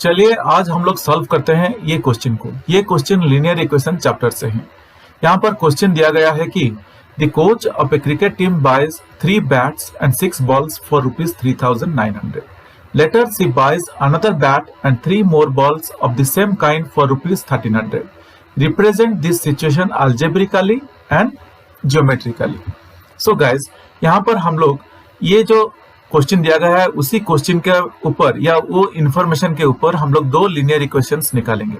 चलिए आज हम लोग सॉल्व करते हैं ये क्वेश्चन को। ये क्वेश्चन लीनियर इक्वेशन चैप्टर से है। यहाँ पर क्वेश्चन दिया गया है कि the coach of a cricket team buys 3 bats and 6 balls for ₹3,900. Later she buys another bat and 3 more balls of the same kind for ₹1,300. Represent this situation algebraically and geometrically. So guys, यहाँ पर हम लोग ये जो question दिया गया है उसी क्वेश्चन के ऊपर या वो इंफॉर्मेशन के ऊपर हम लोग दो लीनियर इक्वेशंस निकालेंगे।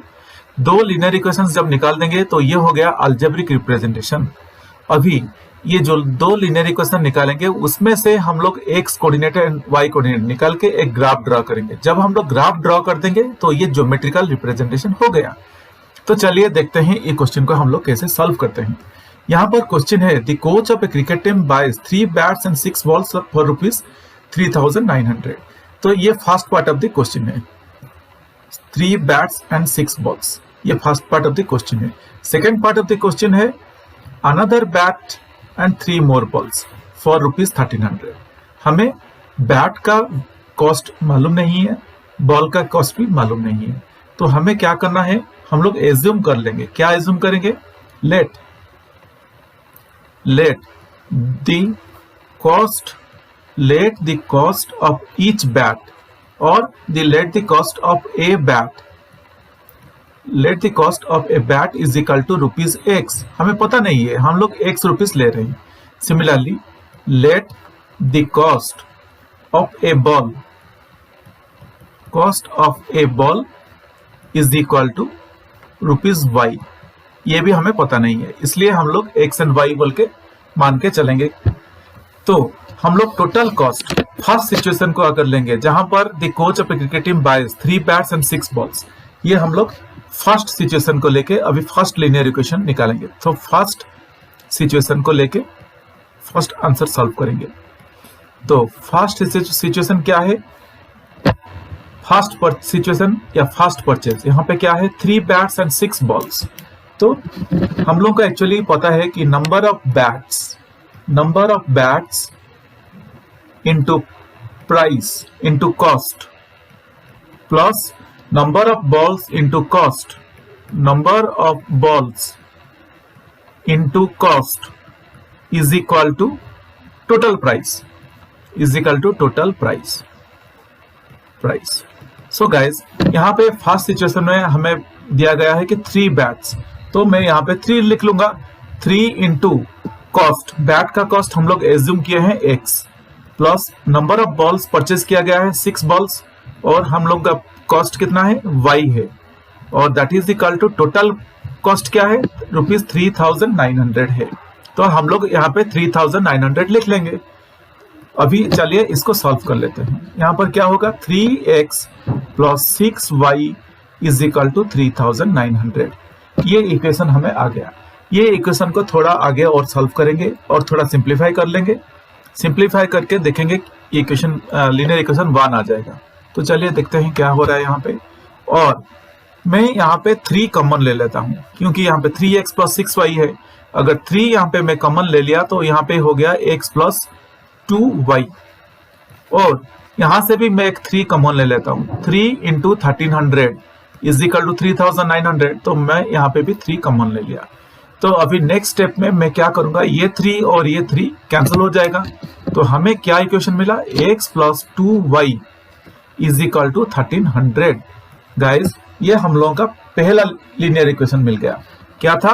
दो लीनियर इक्वेशंस जब निकाल देंगे तो ये हो गया अलजेब्रिक रिप्रेजेंटेशन। अभी ये जो दो लीनियर इक्वेशन निकालेंगे उसमें से हम लोग x coordinate and y coordinate निकाल के एक ग्राफ ड्रॉ करेंगे। जब हम लोग ग्राफ ड्रॉ कर देंगे तो ये ज्योमेट्रिकल रिप्रेजेंटेशन हो गया। तो चलिए देखते हैं ये क्वेश्चन को हम लोग कैसे सॉल्व करते हैं। यहाँ पर क्वेश्चन है the coach of a cricket team buys 3 bats and 6 balls for ₹3,900. तो ये first part of the question है, 3 बैट्स एंड 6 बॉल्स। ये first part of the question है। Second part of the question है another bat and 3 more balls for ₹1,300. हमें bat का cost मालूम नहीं है, बॉल का कॉस्ट भी मालूम नहीं है। तो हमें क्या करना है, हम लोग एज्यूम कर लेंगे। क्या एज्यूम करेंगे? Let the cost of each bat or let the cost of a bat is equal to ₹x. हमें पता नहीं है, हम लोग x रुपीस ले रहे हैं। Similarly let the cost of a ball is equal to ₹y. ये भी हमें पता नहीं है, इसलिए हम लोग x एंड y बोल के मान के चलेंगे। तो हम लोग टोटल कॉस्ट फर्स्ट सिचुएशन को अगर लेंगे जहां पर the coach of a cricket team buys 3 bats and 6 balls, ये हम लोग फर्स्ट सिचुएशन को लेके अभी फर्स्ट लीनियर इक्वेशन निकालेंगे। तो फर्स्ट सिचुएशन को लेके फर्स्ट आंसर सॉल्व करेंगे। तो फर्स्ट सिचुएशन क्या है? फर्स्ट सिचुएशन या फर्स्ट परचेज, यहाँ पे क्या है? 3 बैट्स एंड 6 बॉल्स। तो हम लोग को एक्चुअली पता है कि number of bats into price into cost plus number of balls into cost, number of balls into cost is equal to total price. So guys, यहाँ पे फर्स्ट सिचुएशन में हमें दिया गया है कि 3 बैट्स, तो मैं यहाँ पे 3 लिख लूंगा। 3 इंटू कॉस्ट, बैट का कॉस्ट हम लोग एज्यूम किए हैं x, plus number of balls purchase किया गया है 6 बॉल्स, और हम लोग का कॉस्ट कितना है? y है, और that is equal to total cost क्या है? ₹3,900 है। तो हम लोग यहाँ पे 3,900 लिख लेंगे। अभी चलिए इसको सॉल्व कर लेते हैं। यहाँ पर क्या होगा? 3x plus 6y is equal to 3,900। ये इक्वेशन हमें आ गया। ये इक्वेशन को थोड़ा आगे और सॉल्व करेंगे और थोड़ा सिंप्लीफाई कर लेंगे। सिंप्लीफाई करके देखेंगे इक्वेशन लीनियर इक्वेशन 1 आ जाएगा। तो चलिए देखते हैं क्या हो रहा है यहाँ पे। और मैं यहाँ पे 3 कॉमन ले लेता हूँ, क्योंकि यहाँ पे 3x प्लस 6y है। अगर 3 यहाँ पे मैं कॉमन ले लिया तो यहाँ पे हो गया x प्लस 2y, और यहाँ से भी मैं एक 3 कॉमन ले लेता हूँ। 3 इंटू 1300 इज इक्वल टू 3,900, तो मैं यहाँ पे भी 3 कॉमन ले लिया। तो अभी नेक्स्ट स्टेप में मैं क्या करूंगा, ये 3 और ये 3 कैंसिल हो जाएगा। तो हमें क्या इक्वेशन मिला? x plus 2y is equal to 1300। Guys, ये हम लोगों का पहला लीनियर इक्वेशन मिल गया। क्या था?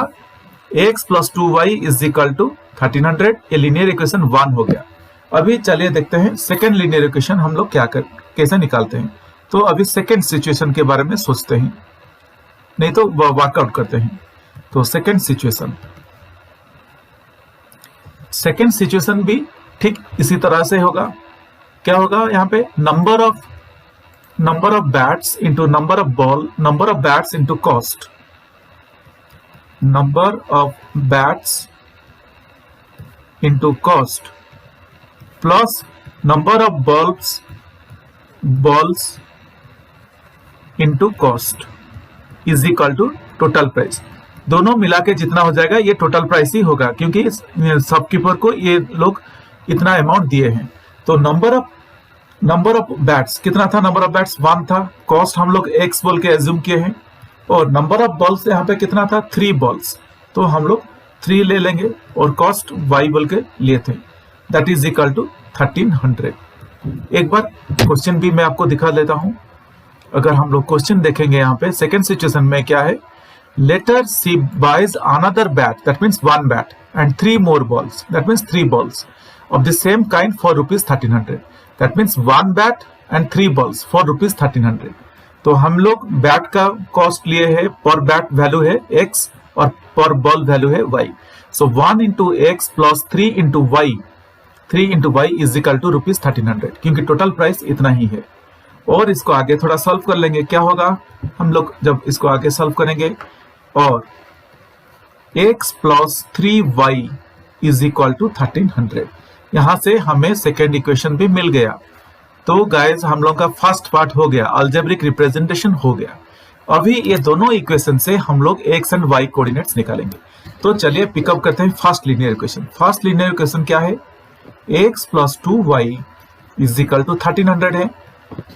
x plus 2y is equal to 1300। ये लीनियर इक्वेशन 1 हो गया। अभी चलिए देखते हैं सेकेंड लीनियर इक्वेशन हम लोग कैसे निकालते हैं। तो अभी सेकेंड सिचुएशन के बारे में सोचते हैं, नहीं तो वर्कआउट करते हैं। तो सेकेंड सिचुएशन भी ठीक इसी तरह से होगा। क्या होगा यहाँ पे? Number of bats into number of bats into cost, number of bats into cost plus number of balls into cost is equal to total price. दोनों मिला के जितना हो जाएगा ये टोटल प्राइस ही होगा, क्योंकि शॉपकीपर को ये लोग इतना अमाउंट दिए हैं। तो number of number of bats कितना था, नंबर ऑफ बैट्स 1 था, कॉस्ट हम लोग x बोल के एज्यूम किए हैं, और नंबर ऑफ बॉल्स यहाँ पे कितना था 3 बॉल्स, तो हम लोग 3 ले लेंगे और कॉस्ट y बोल के लिए थे, दैट इज इक्वल टू 1300। एक बार क्वेश्चन भी मैं आपको दिखा देता हूं। अगर हम लोग क्वेश्चन देखेंगे यहाँ पे सेकेंड सिचुएशन में क्या है, later she buys another bat that means 1 bat and 3 more balls that means 3 balls of the same kind for ₹1300, that means 1 bat and 3 balls for ₹1300। तो हम लोग बैट का कॉस्ट लिए है, पर बैट वैल्यू है x और पर बॉल वैल्यू है y, so 1 into x plus 3 into y is equal to ₹1300, क्योंकि टोटल प्राइस इतना ही है। और इसको आगे थोड़ा सॉल्व कर लेंगे, क्या होगा, हम लोग जब इसको आगे सॉल्व करेंगे और x plus 3y is equal to 1300, यहां से हमें सेकेंड इक्वेशन भी मिल गया। तो गाइज हम लोग का फर्स्ट पार्ट हो गया, अलजेब्रिक रिप्रेजेंटेशन हो गया। अभी ये दोनों इक्वेशन से हम लोग x एंड y कोऑर्डिनेट्स निकालेंगे। तो चलिए पिकअप करते हैं first linear equation. First linear equation क्या है, x plus 2y is equal to 1300 है।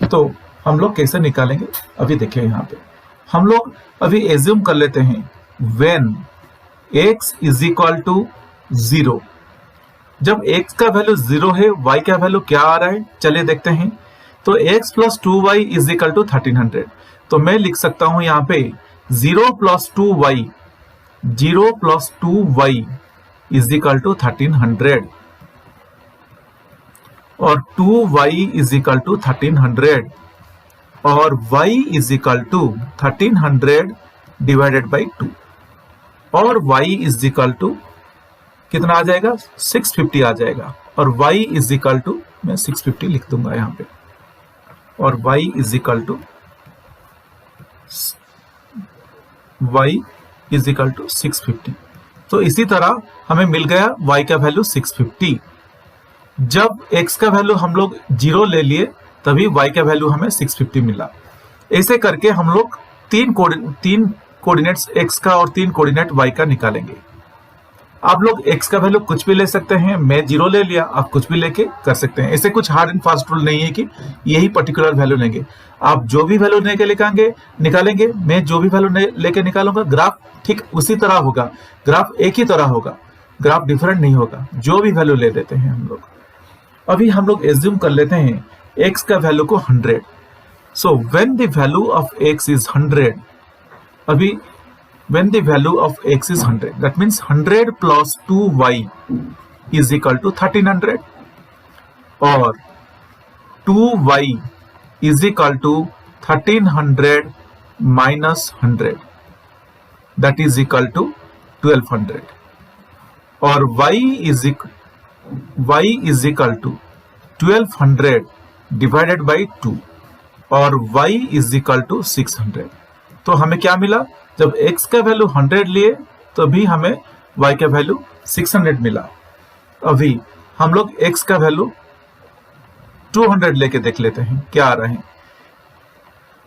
तो हम लोग कैसे निकालेंगे अभी देखिए, यहाँ पे हम लोग अभी एज्यूम कर लेते हैं when x is equal to 0। जब x का वैल्यू 0 है, y का वैल्यू क्या आ रहा है, चलिए देखते हैं। तो x plus 2y is equal to 1300, तो मैं लिख सकता हूं यहाँ पे 0 plus 2y is equal to 1300 और 2y इज इक्वल टू 1300 और y is equal to 1300 divided by 2 और y इज इक्वल टू कितना आ जाएगा, 650 आ जाएगा, और y इज इक्वल टू, मैं 650 लिख दूंगा यहाँ पे, और y इज इक्वल टू 650। तो इसी तरह हमें मिल गया y का वैल्यू 650। जब x का वैल्यू हम लोग 0 ले लिए तभी y का वैल्यू हमें 650 मिला। ऐसे करके हम लोग तीन कोऑर्डिनेट्स x का और 3 कोऑर्डिनेट y का निकालेंगे। आप लोग x का वैल्यू कुछ भी ले सकते हैं, मैं 0 ले लिया, आप कुछ भी लेके कर सकते हैं। ऐसे कुछ हार्ड एंड फास्ट रूल नहीं है कि यही पर्टिकुलर वैल्यू लेंगे। आप जो भी वैल्यू लेके निकालेंगे, मैं जो भी वैल्यू लेके निकालूंगा, ग्राफ ठीक उसी तरह होगा, ग्राफ एक ही तरह होगा, ग्राफ डिफरेंट नहीं होगा, जो भी वैल्यू ले लेते हैं हम लोग। अभी हम लोग एज्यूम कर लेते हैं x का वैल्यू को 100। So when the value of x is 100, अभी when the value of x is 100, that means 100 plus 2y is equal to 1300 or 2y is equal to 1300 minus 100, that is equal to 1200 or y is equal to 1200 divided by 2 और y is equal to 600। तो हमें क्या मिला, जब x का value 100 लिए तो भी हमें y का वैल्यू 600 मिला। अभी हम लोग x का वैल्यू 200 लेके देख लेते हैं क्या आ रहा है।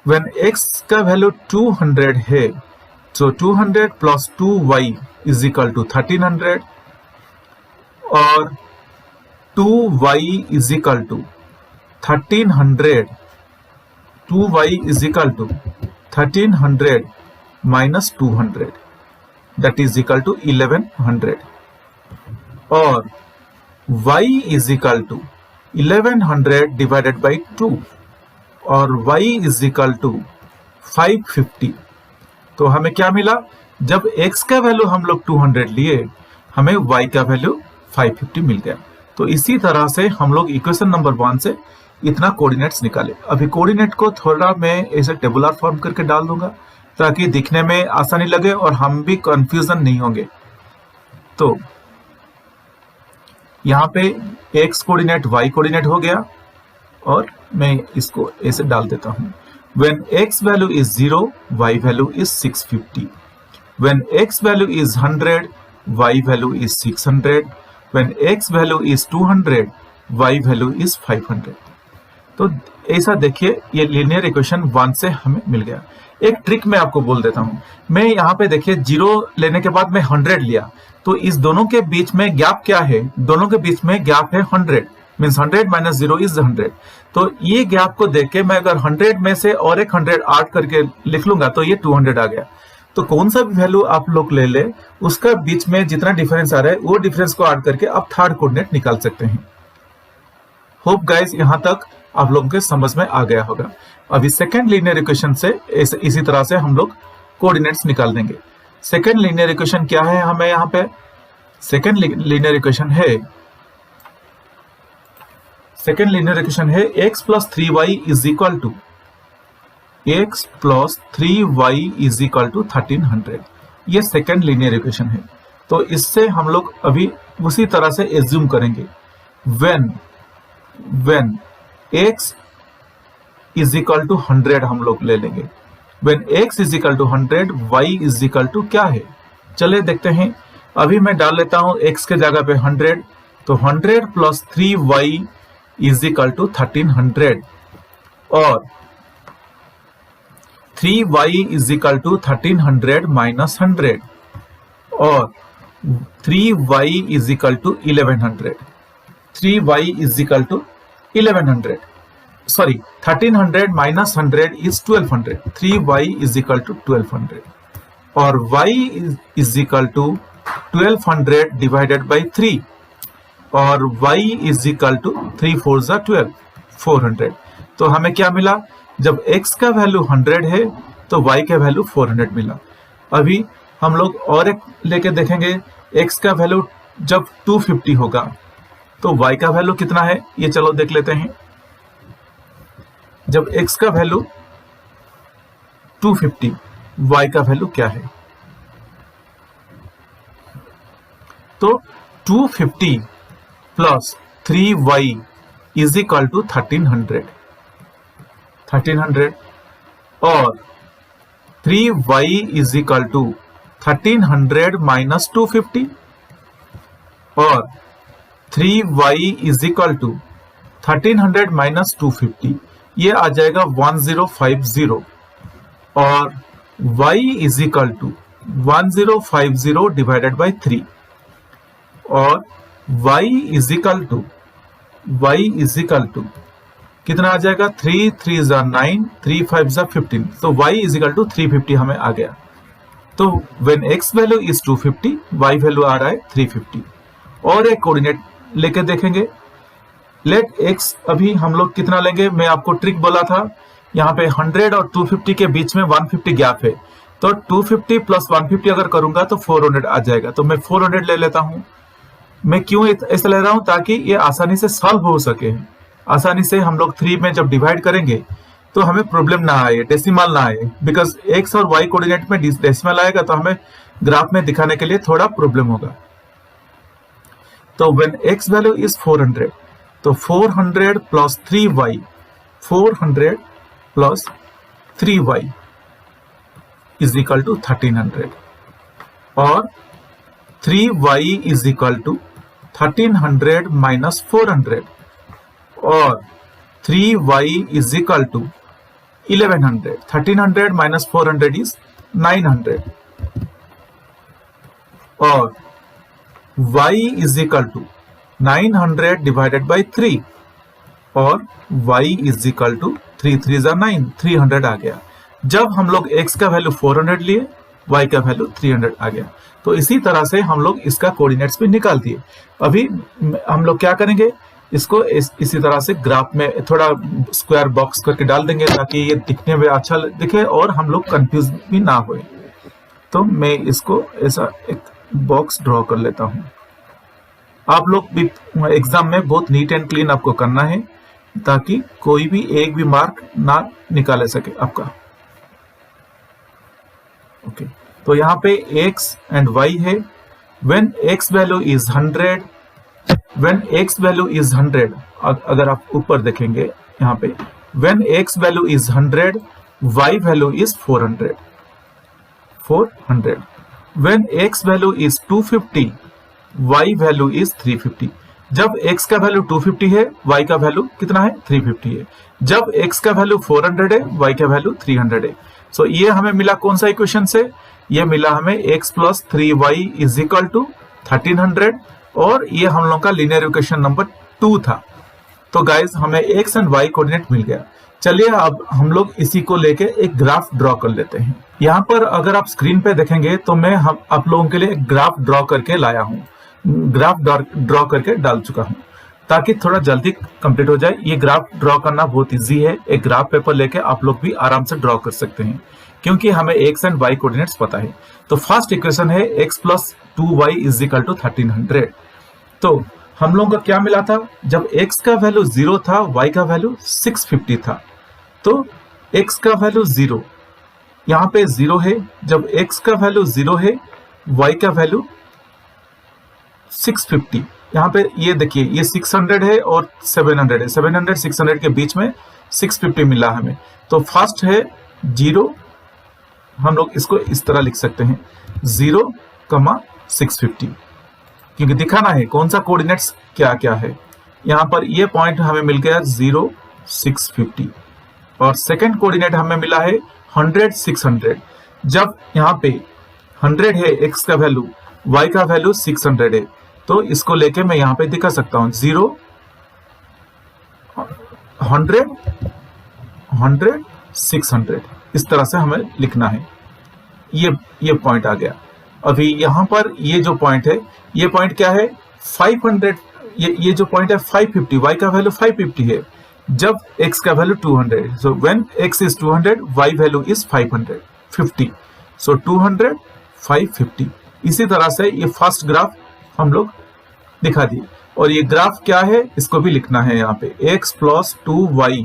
When x का वैल्यू 200 है, so 200 plus 2y is equal to 1300 और 2y is equal to 1300, 2y is equal to 1300 minus 200, that is equal to 1100 और y is equal to 1100 divided by 2 और y is equal to 550। तो हमें क्या मिला, जब x का वैल्यू हम लोग 200 लिए, हमें y का वैल्यू 550 मिल गया। तो इसी तरह से हम लोग इक्वेशन नंबर 1 से इतना कोऑर्डिनेट्स निकाले। अभी कोऑर्डिनेट को थोड़ा मैं ऐसे टेबुलर फॉर्म करके डाल दूंगा ताकि दिखने में आसानी लगे और हम भी कंफ्यूजन नहीं होंगे। तो यहाँ पे x कोऑर्डिनेट y कोऑर्डिनेट हो गया और मैं इसको ऐसे डाल देता हूं। When x value is 0, y value is 650. When x value is 100, y value is 600. When x value is 200, y value is 500. तो ऐसा देखिए, ये लीनियर इक्वेशन 1 से हमें मिल गया। एक ट्रिक मैं आपको बोल देता हूं। मैं यहाँ पे देखिए 0 लेने के बाद मैं 100 लिया, तो इस दोनों के बीच में गैप क्या है, दोनों के बीच में गैप है 100। Means 100 minus 0 is 100। तो ये गैप को देख के मैं अगर 100 में से और एक 100 ऐड करके लिख लूंगा तो ये 200 आ गया। तो कौन सा भी वैल्यू आप लोग ले ले, उसका बीच में जितना डिफरेंस आ रहा है वो डिफरेंस को ऐड करके आप थर्ड कोऑर्डिनेट निकाल सकते हैं। होप गाइस यहां तक आप लोगों के समझ में आ गया होगा। अभी सेकेंड लीनियर इक्वेशन से इसी तरह से हम लोग कोऑर्डिनेट्स निकाल देंगे। सेकेंड लीनियर इक्वेशन क्या है, हमें यहाँ पे सेकेंड लीनियर इक्वेशन है x plus 3y is equal to x plus 3y is equal to 1300। ये सेकेंड लीनियर इक्वेशन है। तो इससे हम लोग अभी उसी तरह से एज्यूम करेंगे when x is equal to 100 हम लोग ले लेंगे। when x is equal to 100 y is equal to क्या है, चले देखते हैं। अभी मैं डाल लेता हूं x के जगह पे 100, तो 100 plus 3y is equal to 1300 और 3y is equal to 1300 minus 100 और 3y is equal to 1100। 3y is equal to 1100, sorry 1300 minus 100 is 1200। 3y is equal to 1200 और y is equal to 1200 divided by 3 और y is equal to 3 4 जा 12, 400। तो हमें क्या मिला, जब x का वैल्यू 100 है तो y का वैल्यू 400 मिला। अभी हम लोग और एक लेके देखेंगे, x का वैल्यू जब 250 होगा तो y का वैल्यू कितना है, ये चलो देख लेते हैं। जब x का वैल्यू 250, y का वैल्यू क्या है, तो 250 plus 3y is equal to 1300 और 3y is equal to 1300 minus 250 और 3y is equal to 1300 minus 250, ये आ जाएगा 1050 और y is equal to 1050 divided by 3 और y इज इक्वल टू कितना आ जाएगा, 3 3 जा 9, 3 5 जा 15। तो y इज इक्वल टू 350 हमें आ गया। तो when x value is 250, y value आ रहा है 350। और एक कोऑर्डिनेट लेके देखेंगे। लेट x अभी हम लोग कितना लेंगे, मैं आपको ट्रिक बोला था, यहाँ पे 100 और 250 के बीच में 150 गैप है, तो 250 प्लस 150 अगर करूंगा तो 400 आ जाएगा। तो मैं 400 ले लेता हूं। मैं क्यों ऐसा ले रहा हूं, ताकि ये आसानी से सॉल्व हो सके। आसानी से हम लोग 3 में जब डिवाइड करेंगे तो हमें प्रॉब्लम ना आए, डेसिमल ना आए, बिकॉज x और y कोऑर्डिनेट में डेसिमल आएगा तो हमें ग्राफ में दिखाने के लिए थोड़ा प्रॉब्लम होगा। तो व्हेन x वैल्यू इज 400, तो 400 plus 3y, 400 plus 3y is equal to 1300 और 3y is equal to 1300 minus 400 और 3y is equal to 1100। 1300 minus 400 is 900 और y is equal to 900 divided by 3 और y इज इक्वल टू 3 3 जा 9, 300 आ गया। जब हम लोग x का वैल्यू 400 लिए, y का वैल्यू 300 आ गया। तो इसी तरह से हम लोग इसका कोऑर्डिनेट्स भी निकाल दिए। अभी हम लोग क्या करेंगे, इसको इसी तरह से ग्राफ में थोड़ा स्क्वायर बॉक्स करके डाल देंगे ताकि ये दिखने में अच्छा दिखे और हम लोग कंफ्यूज भी ना होए। तो मैं इसको ऐसा एक बॉक्स ड्रॉ कर लेता हूं। आप लोग भी एग्जाम में बहुत नीट एंड क्लीन आपको करना है ताकि कोई भी एक भी मार्क ना निकाले सके आपका। ओके, तो यहाँ पे x एंड y है। When x value is 100, when x value is 100, अगर आप ऊपर देखेंगे यहाँ पे, when x value is 100, y value is 400। When x value is 250, y value is 350। जब x का वैल्यू 250 है, y का वैल्यू कितना है, 350 है। जब x का वैल्यू 400 है, y का वैल्यू 300 है। सो ये हमें मिला कौन सा इक्वेशन से, ये मिला हमें x plus 3y is equal to 1300 और ये हम लोग का लीनियर इक्वेशन नंबर 2 था। तो गाइज हमें एक्स एंड वाई कोऑर्डिनेट मिल गया। चलिए अब हम लोग इसी को लेके एक ग्राफ ड्रॉ कर लेते हैं। यहाँ पर अगर आप स्क्रीन पे देखेंगे तो मैं आप लोगों के लिए एक ग्राफ ड्रॉ करके लाया हूँ, ग्राफ ड्रॉ करके डाल चुका हूँ ताकि थोड़ा जल्दी कंप्लीट हो जाए। ये ग्राफ ड्रॉ करना बहुत इजी है, एक ग्राफ पेपर लेके आप लोग भी आराम से ड्रॉ कर सकते हैं क्योंकि हमें एक्स एंड वाई कोऑर्डिनेट्स पता है। तो फर्स्ट इक्वेशन है x + 2y = 1300। तो हम लोगों का क्या मिला था, जब x का वैल्यू 0 था y का वैल्यू 650 था। तो x का वैल्यू 0, यहाँ पे 0 है, जब x का वैल्यू 0 है y का वैल्यू 650। यहाँ पे ये देखिए ये 600 है और 700 है, 700 600 के बीच में 650 मिला हमें। तो फर्स्ट है 0, हम लोग इसको इस तरह लिख सकते हैं 0, 650, क्योंकि दिखाना है कौन सा कोऑर्डिनेट्स क्या क्या है। यहाँ पर ये पॉइंट हमें मिल गया 0, 650 और सेकंड कोऑर्डिनेट हमें मिला है 100, 600। जब यहाँ पे 100 है x का वैल्यू, y का वैल्यू 600 है, तो इसको लेके मैं यहाँ पे दिखा सकता हूँ 0, 100, 100, 600, इस तरह से हमें लिखना है। ये पॉइंट आ गया। अभी यहाँ पर ये जो पॉइंट है, ये पॉइंट क्या है 500, ये जो पॉइंट है 550, y का वैल्यू 550 है जब x का वैल्यू 200 है। So when x is 200, y value is 550। सो 200, 550। इसी तरह से ये फर्स्ट ग्राफ हम लोग दिखा दिए। और ये ग्राफ क्या है इसको भी लिखना है यहाँ पे x + 2y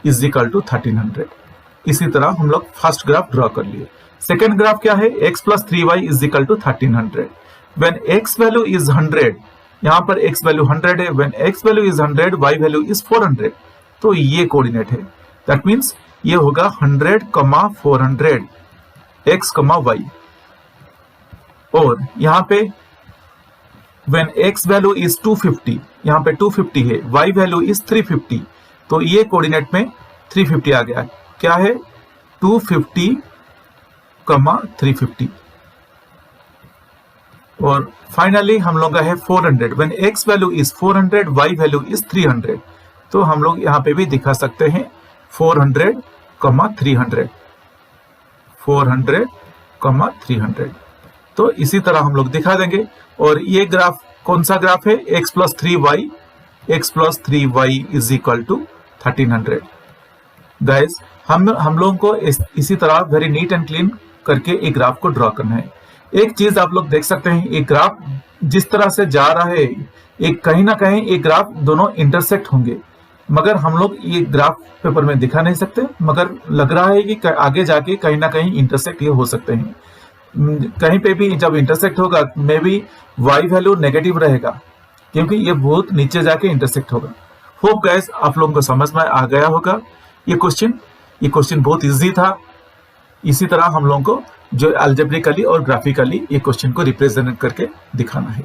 = 1300। इसी तरह हम लोग फर्स्ट ग्राफ ड्रॉ कर लिए। सेकेंड ग्राफ क्या है x + 3y = 1300। When x value is 100, यहाँ पर x वैल्यू 100 है, when x value is 100, y value is 400। तो ये कोऑर्डिनेट है, दैट मींस ये होगा 100, 400 x, y। और यहाँ पे व्हेन x वैल्यू इज 250, यहाँ पे 250 है, y वैल्यू इज 350। तो ये कोऑर्डिनेट में 350 आ गया। क्या है 250, 350। और फाइनली हम लोग का है 400। When x value is 400, y value is 300। तो हम लोग यहाँ पे भी दिखा सकते हैं 400, 300, 400, 300। तो इसी तरह हम लोग दिखा देंगे। और ये ग्राफ कौन सा ग्राफ है, x + 3y, x + 3y = 1300। Guys हम लोगों को इसी तरह वेरी नीट एंड क्लीन करके एक ग्राफ को ड्रॉ करना है। एक चीज आप लोग देख सकते हैं, एक ग्राफ जिस तरह से जा रहा है, एक कहीं ना कहीं एक ग्राफ दोनों इंटरसेक्ट होंगे, मगर हम लोग ये ग्राफ पेपर में दिखा नहीं सकते, मगर लग रहा है कि आगे जाके कहीं ना कहीं इंटरसेक्ट ये हो सकते हैं। कहीं पे भी जब इंटरसेक्ट होगा may be y value negative रहेगा क्योंकि ये बहुत नीचे जाके इंटरसेक्ट होगा। होप गाइस आप लोगों को समझ में आ गया होगा ये क्वेश्चन बहुत इजी था। इसी तरह हम लोगों को जो अलजेब्रिकली और ग्राफिकली ये क्वेश्चन को रिप्रेजेंट करके दिखाना है।